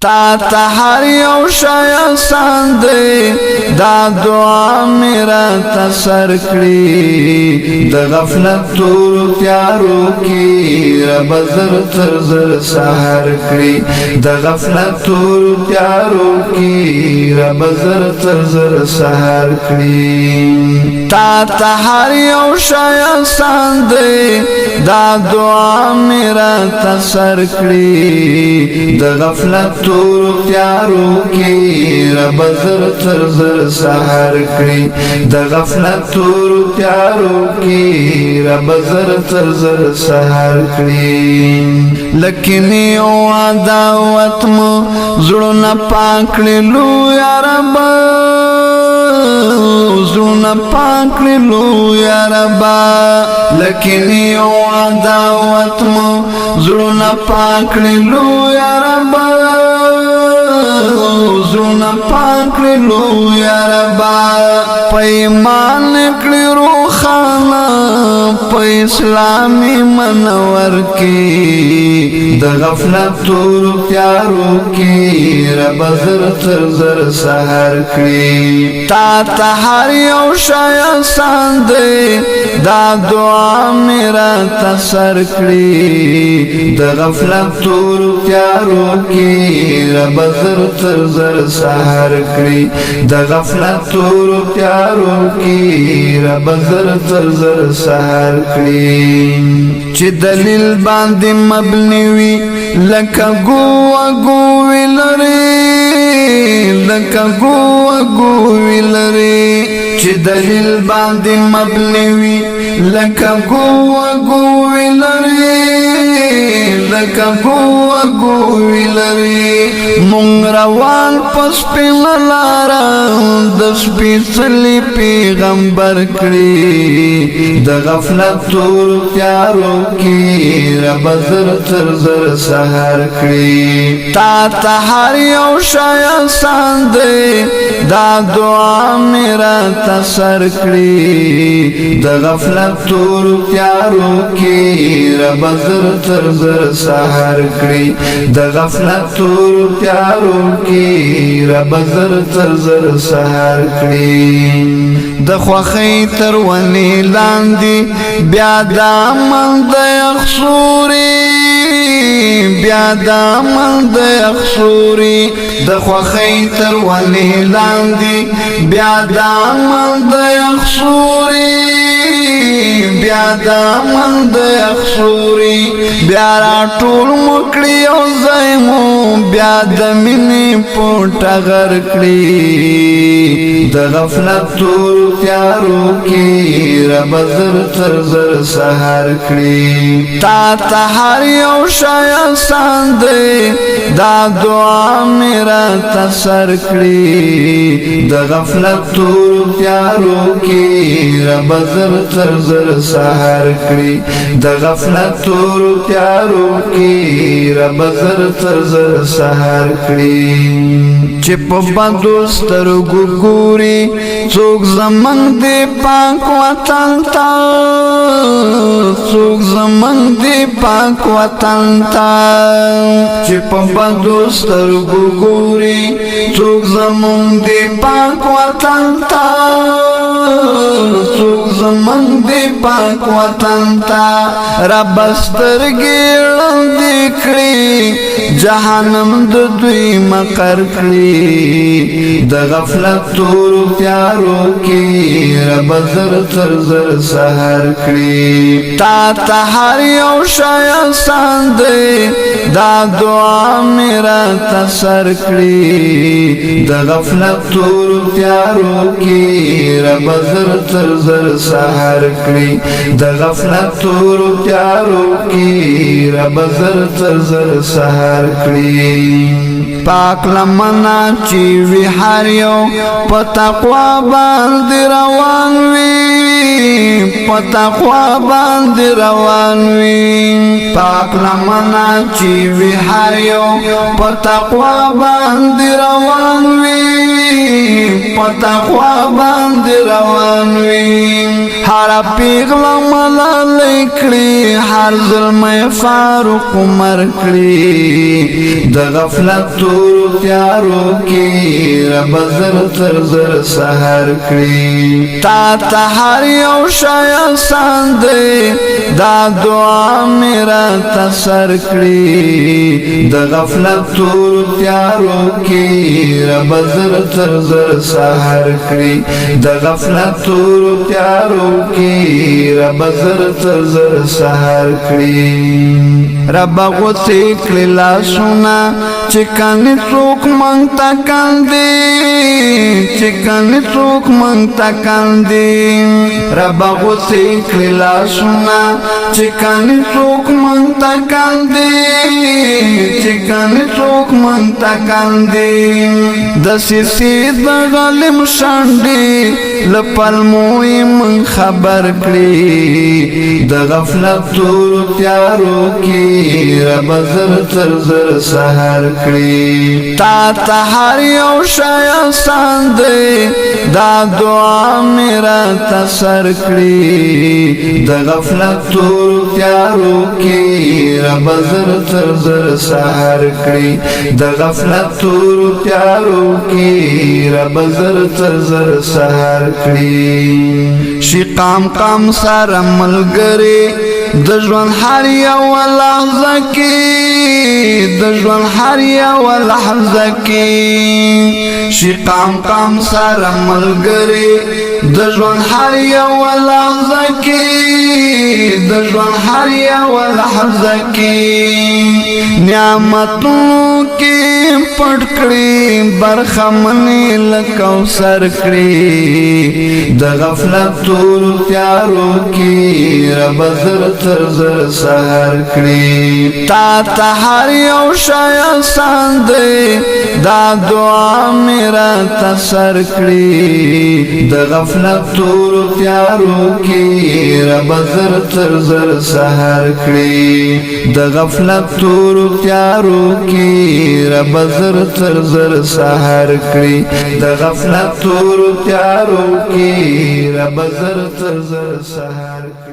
تا ته هر یو شی آسان دی دا دعا مې راته سر کړي د غفلت تورو تیارو کې رب زر تر زر سحر کړي د غفلت تورو تیارو کې رب زر تر زر سحر کړي تا ته هر یو شی آسان دی دا دعا مې راته سر کړي د غفلت تورو تیارو کی رب زر تر زر سحر کړي د غفلت تورو تیارو کی رب زر تر زر سحر کړي لکه او عداوت مو زړونه پاکړلو یا رب زړونه پاکړلو یا رب لکه او عداوت مو زړونه پاکړلو یا رب زړونه پاکړلو یا رب پیمان کړی روخانه په اسلامي منور کې د غفلت تورو تیارو کې رب زر تر زر سحر کړي تا ته هر یو شی آسان دی دا دعا مې راته سر کړي د غفلت تورو تیارو کې رب زر تر زر سحر کړي د غفلت تورو تیارو کې رب زر تر زر سحر کړي چې دلیل باندې مبني وي لکه ګووي لري لکه ګووي لري چې دلیل باندې مبني وي لکه ګووي لري لکه ګووي لري مونږ روان پس په لاره د سپېڅلي پیغمبر کړي د غفلت تورو تیارو کې رب زر تر زر سحر کړي تا ته هر یو شی آسان دی دا دعا مې راته سر کړي د غفلت تورو تیارو کې رب زر تر زر سحر کړي د غفلت تورو تیارو کې رب زر تر زر سحر کړي د خوخی تر ونی لاندې بیا د عمل د یخسوري بیا د عمل د یخسوري د خوخی تر ونی لاندې بیا د عمل د یخسوري بیا د عمل د یخسوري بیا را ټول مکړي او زایمو بیا د مینې پټه غر کړي د غفلت تورو تیارو کې رب زر تر زر سحر کړي تا ته هر یو شی آسان دی دا دعا مې راته سر کړي د غفلت تورو تیارو کې رب زر تر زر سحر کړي د غفلت تورو تیارو کې رب زر تر زر سحر کړي چې په بدو سترګو ګوري څوک زمنګ دی پاک وطن ته څوک زمنګ دی پاک وطن ته چې په بدو سترګو ګوري څوک زمنګ دی پاک وطن ته څوک زمنګ دی پاک وطن ته رب سترګې ړندې کړي جهنم د دوی مقر کړي د غفلت تورو تیارو کې رب زر تر زر سحر کړي تا ته هر یو شی آسان دی دا دعا مې راته سر کړي د غفلت تورو تیارو کې رب زر تر زر سحر کړي د غفلت تورو تیارو کې رب زر تر زر سحر کړي پاک لمنا چې وی هر یو په تقوا باندې روان وي په تقوا باندې روان وي پاک لمنا چې وی هر یو په تقوا باندې روان وي په تقوا باندې روان وي هر پیغله ملالۍ کړي هر ظلم فاروق عمر کړي د غفلت تور تیارو کی رب زر تر زر سحر کړي تا ته هر یو شی آسان دی دا دعا میرا تسر کړي د غفلت تور تیارو کی رب زر تر زر سحر کړي د غفلت تور تیارو کی رب زر تر زر سحر کړي رب غوتی کړي لاسونه چې کانې څوک مونږ ته کاندي چې کانې څوک مونږ ته کاندي رب غوتی کړي لاسونه چې کانې څوک مونږ ته کاندي چې کانې څوک مونږ ته کاندي د سیسې د غلم شانډې له پلمو یې مونږ خبر کړي د غفلت تورو تیارو کې رب زر تر زر سحر کړي تا ته هر یو شی آسان دی دا دعا میرا تسر کړي د غفلت تورو تیارو کې رب زر تر زر سحر کړي د غفلت تورو تیارو کې رب زر تر زر سحر کړي شي قام قام سره ملګری د ژوند هر یو لحظه کې د ژوند هر یو لحظه کې شي قام قام سره ملګری د ژوند هر یو لحظه کې د ژوند هر یو لحظه کې نعمتونو کې پټ کړي برخه منې لکوثر کړي د غفلت تورو تیارو کې رب زر تر زر سحر کړي تا ته هر یو شی آسان دی دا دعا میرا تسر کړي د غفلت تورو تیارو کې رب زر تر زر سحر کړي د غفلت تورو تیارو کې رب زر تر زر سحر کړي د غفلت تورو تیارو کې رب زر تر زر سحر